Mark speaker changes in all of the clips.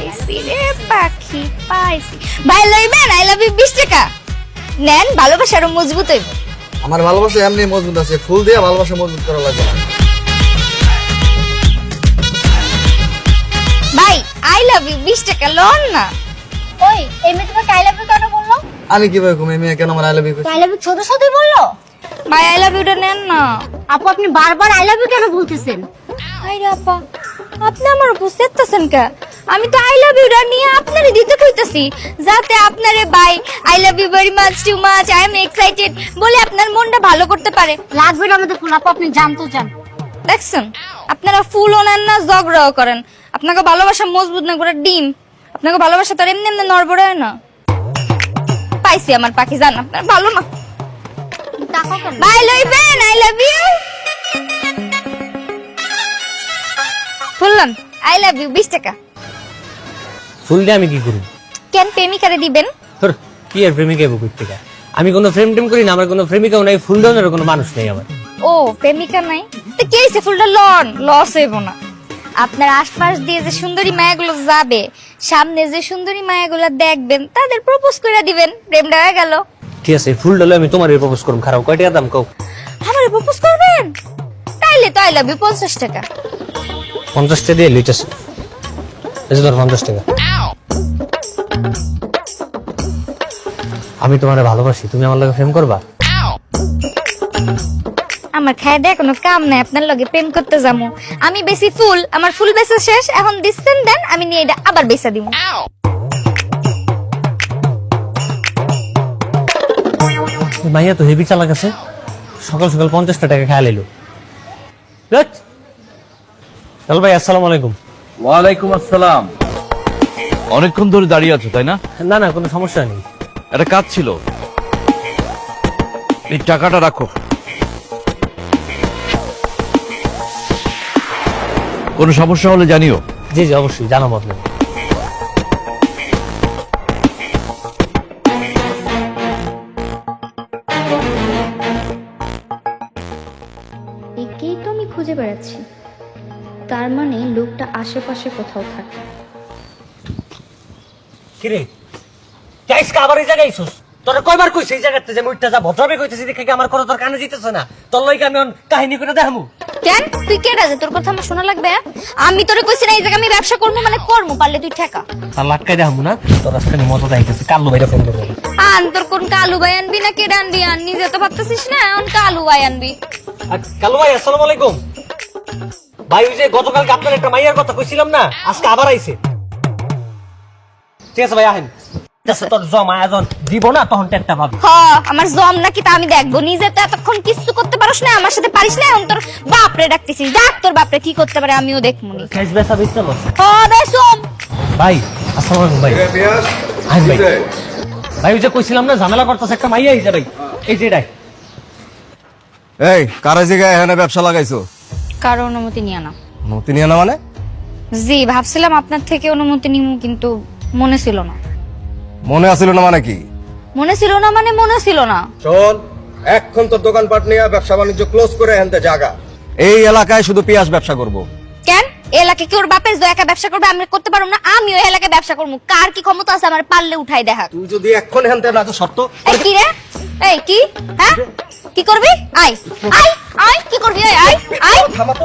Speaker 1: পাইছি রে পাখি পাইছি। ভাই লইবেন আই লাভ ইউ 20 টাকা নেন, ভালোবাসা আরো মজবুত হইব।
Speaker 2: আমার ভালোবাসা এমনি মজবুত আছে, ফুল দিয়ে ভালোবাসা মজবুত করা লাগবে না।
Speaker 1: ভাই আই লাভ ইউ 20 টাকা লোন না।
Speaker 3: ওই এই মেয়ে তোমাকে আই লাভ ইউ কেন বললো?
Speaker 2: আমি কিভাবে ঘুমাই মেয়ে কেন আমার I love you?
Speaker 3: I love you ছোট ছোটই বললো।
Speaker 1: ভাই আই লাভ ইউটা নেন না।
Speaker 3: আপু আপনি বারবার আই লাভ ইউ কেন বলতেছেন?
Speaker 1: আইরে আপা, আপনি আমার উপর চেতাছেন কে? আমি তো আই লাভ ইউটা নিয়ে আপনারে দিতে কইতাছি, যাতে আপনারে ভাই I love you very much too much I am excited বলে আপনার মনটা ভালো করতে পারে।
Speaker 3: লাগবে না আমাদের ফুল, আপু আপনি জানতো চান।
Speaker 1: দেখছেন, আপনারা ফুলও নেন না, ঝগড়াও করেন। আপনাকে ভালোবাসা মজবুত না করে ডিম, আপনাকে ভালোবাসা তো আর এমনি এমনি নড়বড়ায় না। পাইছি আমার পাখি, জান আপনার ভালো না।
Speaker 3: টাকা কেন?
Speaker 1: বাই লইবেন আই লাভ ইউ। বললাম আই লাভ ইউ 20 টাকা।
Speaker 4: ফুল দিয়ে আমি কি করি?
Speaker 1: কেন প্রেমিকারে দিবেন?
Speaker 4: ধর, কি আর প্রেমিকা এবো কই থেকে? আমি কোনো প্রেম টেম করি না, আমার কোনো প্রেমিকাও নাই, ফুল দেওয়ার কোনো মানুষ নেই আমার।
Speaker 1: ও প্রেমিকা নাই তো কে হইছে? ফুলটা লন, লস হইব না। আপনার আশপাশ দিয়ে যে সুন্দরী মায়াগুলো যাবে, সামনে যে সুন্দরী মায়াগুলো দেখবেন, তাদের প্রপোজ করে দিবেন, প্রেমটা হয়ে গেল।
Speaker 4: ঠিক আছে, ফুল ডালে আমি তোমার প্রপোজ করুম। খারাপ কয় টাকা দাম কও?
Speaker 1: আমারে প্রপোজ করবেন? তাইলে তো আই লাভ ইউ 50 টাকা।
Speaker 4: 50 টাকা দিয়ে লইতেছে, এই ধর 50 টাকা। আমি তোমারে ভালোবাসি, তুমি আমার লগে প্রেম করবা?
Speaker 1: আমার খায় দেয় কোনো কাম নাই, আপনার লগে প্রেম করতে যাবো। আমি বেশি ফুল, আমার ফুল বেচা শেষ, এখন দিচ্ছেন দেন, আমি নিয়ে এটা আবার বেচা দিব।
Speaker 4: মাইয়া তো হেভি চালাক আছে, সকাল সকাল 50 টাকা খায় লাইলো। চল ভাই, আসসালামু আলাইকুম।
Speaker 5: ওয়ালাইকুম আসসালাম। অনেকক্ষণ ধরে দাঁড়িয়ে আছো তাই না?
Speaker 4: না না, কোনো সমস্যা নেই।
Speaker 5: একটা কাজ ছিল, এই টাকাটা রাখো। কোনো সমস্যা হলে জানিও।
Speaker 4: জি জি অবশ্যই জানাবো আপনাকে।
Speaker 6: একেই তো আমি খুঁজে বেড়াচ্ছি, তার মানে লোকটা আশেপাশে কোথাও থাকে।
Speaker 4: কিরে যাইস কা আবার এই জায়গায় আইছস? তোরা কয়বার কইছিস এই জায়গাতে যে মুইটা যা ভদ্রবে কইতেছিস দেখে কি আমার কথা তোর কানে যাইতেছে না? তোর লইকে আমি কাহিনী করে দেখামু।
Speaker 1: কেন তুই কেডা যে তোর কথা আমার শোনা লাগবে? আমি তোরে কইছি না এই জায়গা আমি ব্যবসা করবো, মানে করবো, পারলে তুই ঠেকা।
Speaker 4: তার লাটকাই দেখামু না, তোর আজকে মজা দেখাইতেছে। কাল্লু ভাইরা ফোন করবো।
Speaker 1: আন তোর কোন কালু ভাই আনবি না কেডা আনবি? আন নিজে তো ভাবতেছিস না, এখন কালু ভাই আনবি।
Speaker 4: কাল্লু ভাই আসসালামু আলাইকুম। ভাই ওই যে গতকালকে আপনার একটা মাইয়ার কথা কইছিলাম না, আজকে আবার আইছে। ঠিক আছে ভাই আহেন, তোর জমা আয়োজন দিব না তখন টেটটা ভাবি।
Speaker 1: হ আমার জম নাকি তা আমি দেখবো, নিজে তো এতক্ষণ কিছু করতে পারিস না, আমার সাথে পারিস না, এখন তোর বাপরে ডাকতেছিস। ডাক তোর বাপরে কি করতে পারে আমিও দেখবো নি।
Speaker 4: খেস বেসা বিচতে বস।
Speaker 1: হ বেসম।
Speaker 4: ভাই আসসালামু আলাইকুম ভাই। আহেন ভাই। ভাই ওই যে কইছিলাম না ঝামেলা করতেছে একটা মাইয়া আইছে ভাই, এই যে এটাই।
Speaker 2: এই কারা জায়গায় এখানে ব্যবসা লাগাইছো?
Speaker 1: কারো অনুমতি নিয়ে না।
Speaker 2: নতুন নিয়ে না মানে?
Speaker 1: জি ভাবছিলাম আপনার থেকে অনুমতি নিমু, কিন্তু মনে ছিল না।
Speaker 2: মনে আসিল না মানে কি?
Speaker 1: মনে ছিল না মানে মনে ছিল না।
Speaker 2: শোন, এখন তো দোকানপাট নিয়ে ব্যবসা বাণিজ্য ক্লোজ করে আনতে জায়গা। এই এলাকায় শুধু পেঁয়াজ ব্যবসা করব।
Speaker 1: কেন এলাকায় কি ওর বাপের যে একা ব্যবসা করবে? আমি করতে পারবো না? আমি ওই এলাকায় ব্যবসা করবো, কার কি ক্ষমতা আছে আমার পারলে উঠাই দেখা।
Speaker 2: তুই যদি এখন আনতে না তো শর্ত।
Speaker 1: এই কি রে? এই কি? হ্যাঁ কি করবি? আই আই আই কি করবি? আই আই আই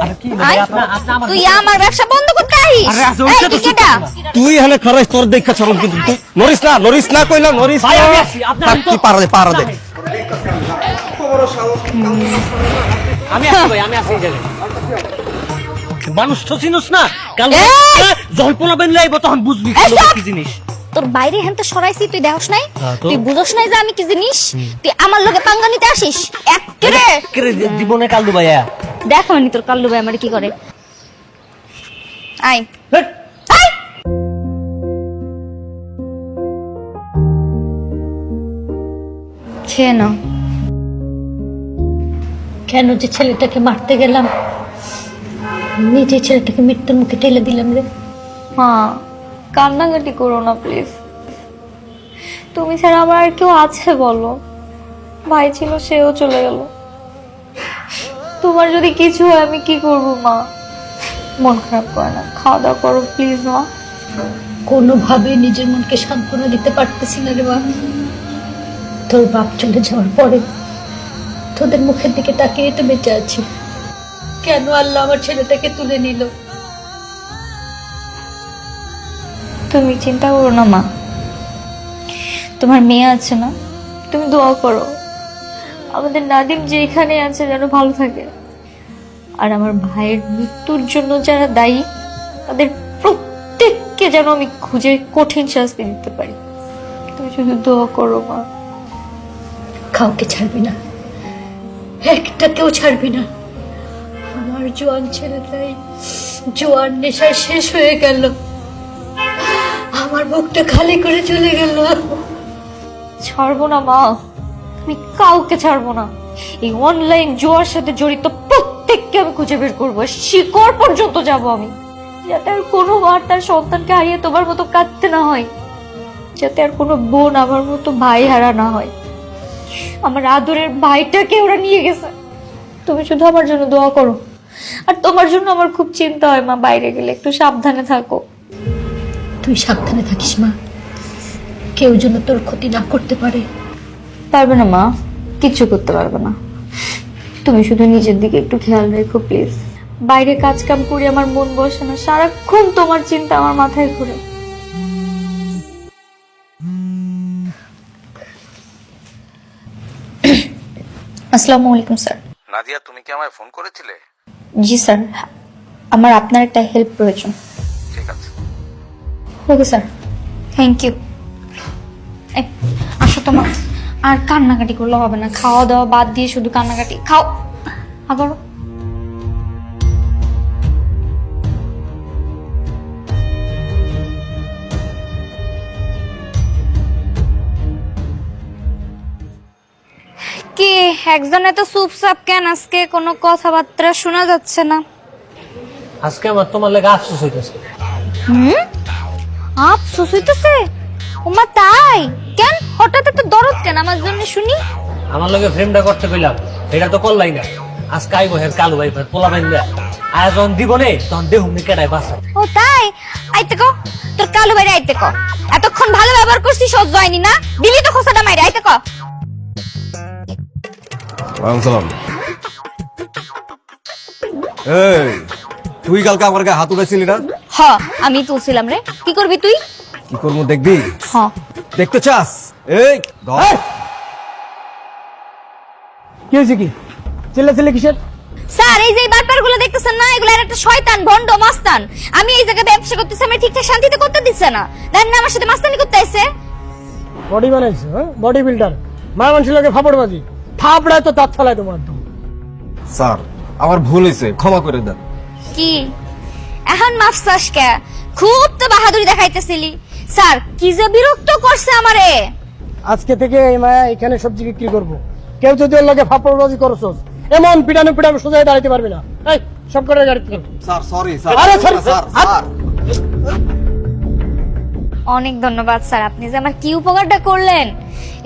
Speaker 4: আর কি
Speaker 1: আই
Speaker 4: আপনি আমার
Speaker 1: তুই আমার ব্যবসা বন্ধ করতে আইস?
Speaker 4: আরে আজ
Speaker 1: এই
Speaker 4: ওইটা তো
Speaker 1: কি কেডা?
Speaker 2: তুই এখানে খরচ তোর দেখা চরম, কিন্তু তুই নরিস না কইলা নরিস
Speaker 4: ভাই,
Speaker 2: না।
Speaker 4: আমি আসি, আপনি
Speaker 2: থাক,
Speaker 4: আনতো।
Speaker 2: তুই পারা দে।
Speaker 4: আমি আসি ভাই, আমি আসি এই জায়গায়। মানুষ তো চিনুস না, কাল
Speaker 1: এই!
Speaker 4: জল্পনা বেন লাইব তখন বুঝবি
Speaker 1: এই
Speaker 4: কি
Speaker 1: সব!
Speaker 4: কি জিনিস।
Speaker 1: তোর বাইরে হ্যান্তে সরাইছি, তুই দেখছ নাই?
Speaker 4: হ্যাঁ, তো?
Speaker 1: তুই বুঝছ নাই যে আমি কি জিনিস? তুই আমার লগে পাঙ্গা নিতে আসিস? এক্কেরে
Speaker 4: কেরে জীবনে কালদু ভাইয়া।
Speaker 1: দেখো নি তোর কাল্লু ভাই আমার কি করে। I
Speaker 4: hate!
Speaker 1: আই খেয়ে নাও।
Speaker 3: কেন যে ছেলেটাকে মারতে গেলাম, নিজে ছেলেটাকে মৃত্যুর মুখে ঠেলে দিলাম রে।
Speaker 1: মা কান্নাকাটি করো না প্লিজ। তুমি ছাড়া আমার আর কেউ আছে বলো? ভাই ছিল, সেও চলে গেল। তোমার যদি কিছু হয় আমি কি করবো মা? মন খারাপ করে না, খাওয়া দাওয়া করো প্লিজ মা।
Speaker 3: কোনোভাবে নিজের মনকে সান্ত্বনা দিতে পারতেছি না রে মা। তোর বাপ চলে যাওয়ার পরে তোদের মুখের দিকে তাকিয়ে তো বেঁচে আছি। কেন আল্লাহ আমার ছেলেটাকে তুলে নিল?
Speaker 1: তুমি চিন্তা করো না মা, তোমার মেয়ে আছে না, তুমি দোয়া করো আমাদের নাদিম যে এখানে আছে যেন ভালো থাকে। আর আমার ভাইয়ের মৃত্যুর জন্য যারা দায়ী তাদের প্রত্যেককে যেন আমি খুঁজে কঠিন শাস্তি দিতে পারি। তুমি শুধু দোয়া করো মা।
Speaker 3: কাউকে ছাড়বি না, একটাকেও ছাড়বি না। আমার জোয়ান ছেলেটাই জোয়ান নেশায় শেষ হয়ে গেল, আমার বুকটা খালি করে চলে গেল।
Speaker 1: ছাড়বো না মা, আমি কাউকে ছাড়বো না। এই অনলাইন জুয়ার সাথে জড়িত প্রত্যেককে আমি খুঁজে বের করবো, শিকড় পর্যন্ত যাব আমি, যাতে আর কোনো আর তার সন্তানকে হারিয়ে তোমার মতো কাঁদতে না হয়, যাতে আর কোনো বোন আমার মতো ভাই হারা না হয়। আমার আদরের ভাইটাকে ওরা নিয়ে গেছে। তুমি শুধু আমার জন্য দোয়া করো। আর তোমার জন্য আমার খুব চিন্তা হয় মা, বাইরে গেলে একটু সাবধানে থাকো।
Speaker 3: তুই সাবধানে থাকিস মা, কেউ যেন তোর ক্ষতি না করতে পারে।
Speaker 1: পারবে না মা, কিচ্ছু করতে পারবে না। তুমি শুধু নিজের দিকে একটু খেয়াল রেখো প্লিজ। বাইরে কাজ কাম করে আমার মন বসে না, সারাক্ষণ তোমার চিন্তা আমার মাথায় ঘুরে। আসসালামু আলাইকুম স্যার।
Speaker 7: নাদিয়া, তুমি কি আমায় ফোন করেছিলে?
Speaker 1: জি স্যার, আমার আপনার একটা হেল্প প্রয়োজন।
Speaker 7: ঠিক আছে।
Speaker 1: Okay sir, thank you. আসো তোমার আর কান্নাকাটি করলে হবে না, খাওয়া দাওয়া বাদ দিয়ে শুধু কান্নাকাটি। খাও আবার। কি একজনে তো চুপচাপ কেন? আজকে কোনো কথাবার্তা শোনা যাচ্ছে না।
Speaker 4: আজকে আমার তোমার লেগে আফসোস হইতেছে।
Speaker 1: আফসোস হইতেছে? ওমা তাই? কেন হঠাৎ এত দরদ কেন আমার জন্য শুনি?
Speaker 4: আমার লগে ফ্রেমটা করতে কইলাম, এটা তো করলাই না। আজকে আইবো হের কালু ভাই পোলা বাইন দেয়া আয়োজন দিব নে, তখন দেহুম নি কেডাই বাসা।
Speaker 1: ও তাই? আইতে কো তোর কালু বাইরে, আইতে কো। এতক্ষণ ভালো ব্যবহার করছিস, সহ্য হয়নি না? দিলি তো খোসাটা মাইরে, আইতে কো।
Speaker 2: ওয়ালাইকুম সালাম। এই তুই কালকে আমার গায়ে হাত উঠাইছিলি না?
Speaker 1: হ, আমি তুলছিলাম রে। কি করবি তুই?
Speaker 2: কি করবো দেখবি?
Speaker 1: হ।
Speaker 2: দেখতে চাস? এই ধর।
Speaker 8: কি হয়েছে? কি চিল্লাচিল্লি কিসের?
Speaker 1: স্যার এই যে বারবার গুলো দেখতেছেন না, এগুলো একটা শয়তান ভন্ড মাস্তান। আমি এই জায়গায় ব্যবসা করতেছি, আমি ঠিকঠাক শান্তিতে করতে দিচ্ছে না। জানেন না আমার সাথে মাস্তানি করতে আইছে।
Speaker 8: বডি বানাইছে, হ্যাঁ বডি বিল্ডার। মায়া মানুষের লোকে ফাপড়বাজি, থাপড়ায় তো দাঁত ফেলায় তোমার তো।
Speaker 2: স্যার আমার ভুল হয়েছে, ক্ষমা করে দেন।
Speaker 1: কি এখন মাফসাস কে? খুব তো বাহাদুরি দেখাইতেছিলি। স্যার কি যে বিরক্ত করছে আমারে।
Speaker 8: আজকে থেকে এই মায়া এখানে সবজি বিক্রি করবো। কেউ যদি ওর লোকে ফাপড়বাজি করছস, এমন পিটানো পিটানো সোজা দাঁড়াইতে পারবি না। এই সব করে গাড়ি থেকে।
Speaker 2: Sir sorry sir.
Speaker 8: আরে সরি
Speaker 2: স্যার স্যার।
Speaker 1: অনেক ধন্যবাদ স্যার, আপনি যে আমার কি উপকারটা করলেন।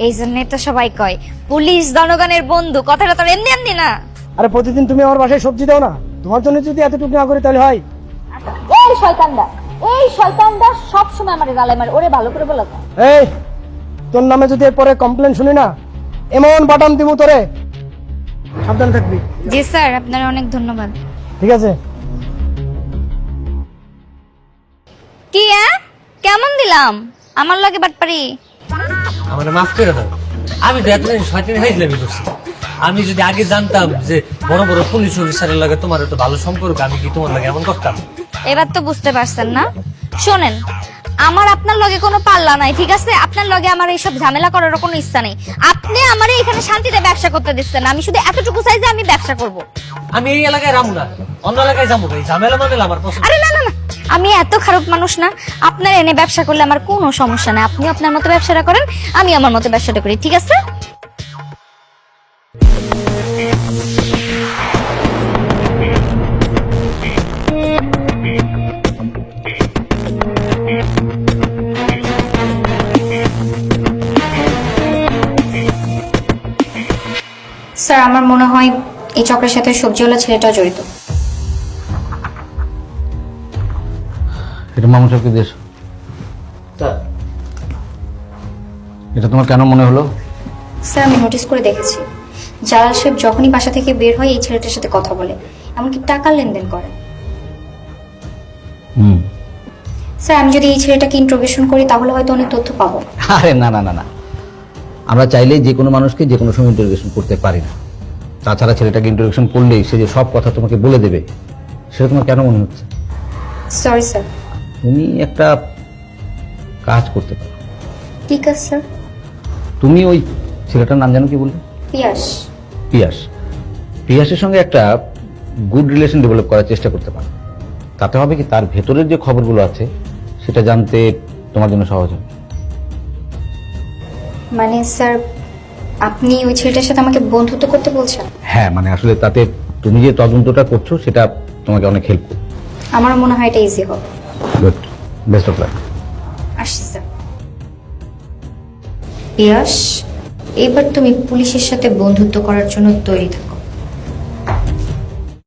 Speaker 1: এই জন্যই তো সবাই কয় পুলিশ জনগণের বন্ধু। কথাটা তো এমনি এমনি না।
Speaker 8: আরে প্রতিদিন তুমি আমার বাসায় সবজি দাও না, তোমার জন্য যদি এতটুকু না করি তাহলে হয়?
Speaker 1: এই শয়তানটা সবসময় আমার গালায় মারে। ওরে ভালো করে বলো।
Speaker 8: এই তোর নামে যদি এরপরে কমপ্লেন শুনি না, এমন বাটাম দিব তোরে, সাবধান থাকবি।
Speaker 1: জি স্যার, আপনার অনেক ধন্যবাদ।
Speaker 8: ঠিক আছে।
Speaker 1: কি কেমন দিলাম আমার লাগে বাটপারি?
Speaker 4: আমার মাফ করে দাও, আমি তো এতদিন শয়তানি হয়েছিলাম করছি। আমি যদি আগে জানতাম যে বড় বড় পুলিশ অফিসারের লাগে তোমার এত ভালো সম্পর্ক, আমি কি তোমার লাগে এমন করতাম?
Speaker 1: এবার তো বুঝতে পারছেন না? শোনেন, আমার আপনার লগে কোনো পাল্লা নাই, ঠিক আছে? আপনার লগে আমার এইসব ঝামেলা করার কোনো ইচ্ছা নেই। আপনি আমারে এখানে শান্তিতে ব্যবসা করতে দিচ্ছেন না। আমি শুধু এতটুকু চাই যে আমি ব্যবসা করব।
Speaker 4: আমি এই এলাকায় রামু না, অন্য এলাকায় যাবো। এই ঝামেলা মামেলা আমার পছন্দ।
Speaker 1: আরে না না না, আমি এত খারাপ মানুষ না। আপনার এনে ব্যবসা করলে আমার কোনো সমস্যা নাই। আপনি আপনার মতো ব্যবসাটা করেন, আমি আমার মতো ব্যবসাটা করি, ঠিক আছে? স্যার আমার মনে হয় এই চক্রের সাথে সবজিওয়ালা ছেলেটাও জড়িত।
Speaker 5: এটা মামু সাহেবকে দেশ। এটা তোমার কেন মনে হলো?
Speaker 6: স্যার আমি নোটিস করে দেখেছি জালাল সাহেব যখনই বাসা থেকে বের হয় এই ছেলেটার সাথে কথা বলে, এমনকি টাকার লেনদেন করে।
Speaker 5: হুম।
Speaker 6: স্যার আমি যদি এই ছেলেটাকে ইন্ট্রোগেশন করি তাহলে হয়তো অনেক তথ্য পাবো।
Speaker 9: আরে না না না না, আমরা চাইলেই যে কোনো মানুষকে যে কোনো সময় ইন্টারোগেশন করতে পারি না। তাছাড়া ছেলেটাকে ইন্টারোগেশন করলেই সে যে সব কথা তোমাকে বলে দেবে, সেটা তোমার কেন মনে হচ্ছে?
Speaker 6: Sorry sir.
Speaker 9: তুমি একটা কাজ করতে পারো।
Speaker 6: ঠিক আছে স্যার।
Speaker 9: তুমি ওই ছেলেটার নাম জানো কি বললে?
Speaker 6: পিয়াস।
Speaker 9: পিয়াস। পিয়াসের সঙ্গে একটা গুড রিলেশন ডেভেলপ করার চেষ্টা করতে পারো। তাতে হবে কি, তার ভেতরের যে খবরগুলো আছে সেটা জানতে তোমার জন্য সহজ হবে।
Speaker 6: মানে স্যার আপনি ওই ছেলেটার সাথে আমাকে বন্ধুত্ব করতে বলছেন?
Speaker 9: হ্যাঁ, মানে আসলে তাতে তুমি যে তদন্তটা করছো সেটা তোমাকে অনেক হেল্প করবে।
Speaker 6: আমার মনে হয় এটা ইজি হবে।
Speaker 9: Good, best of luck.
Speaker 6: আসছি স্যার। পিয়াস, এবার তুমি পুলিশের সাথে বন্ধুত্ব করার জন্য তৈরি থাকো।